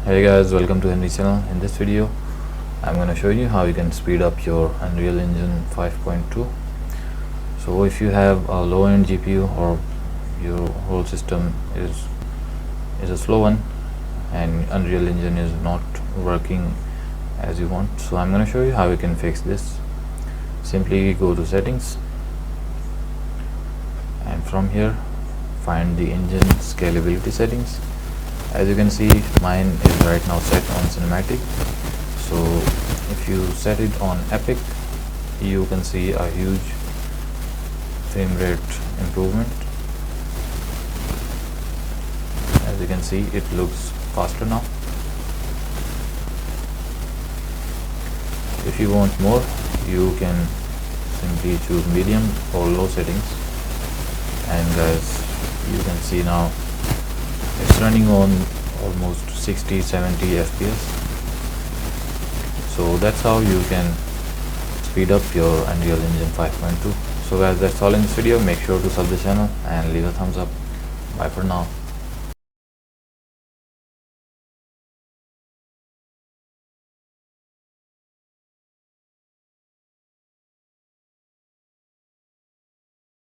Hey guys, welcome to Henry channel. In this video I'm going to show you how you can speed up your Unreal Engine 5.2. So if you have a low-end GPU or your whole system is a slow one and Unreal Engine is not working as you want, so I'm going to show you how you can fix this. Simply go to settings and from here find the engine scalability settings. As you can see, mine is right now set on cinematic, so if you set it on epic you can see a huge frame rate improvement. As you can see, it looks faster now. If you want more, you can simply choose medium or low settings, and guys, you can see now it's running on almost 60-70 fps. So that's how you can speed up your Unreal Engine 5.2. So guys, that's all in this video. Make sure to sub the channel and leave a thumbs up. Bye for now.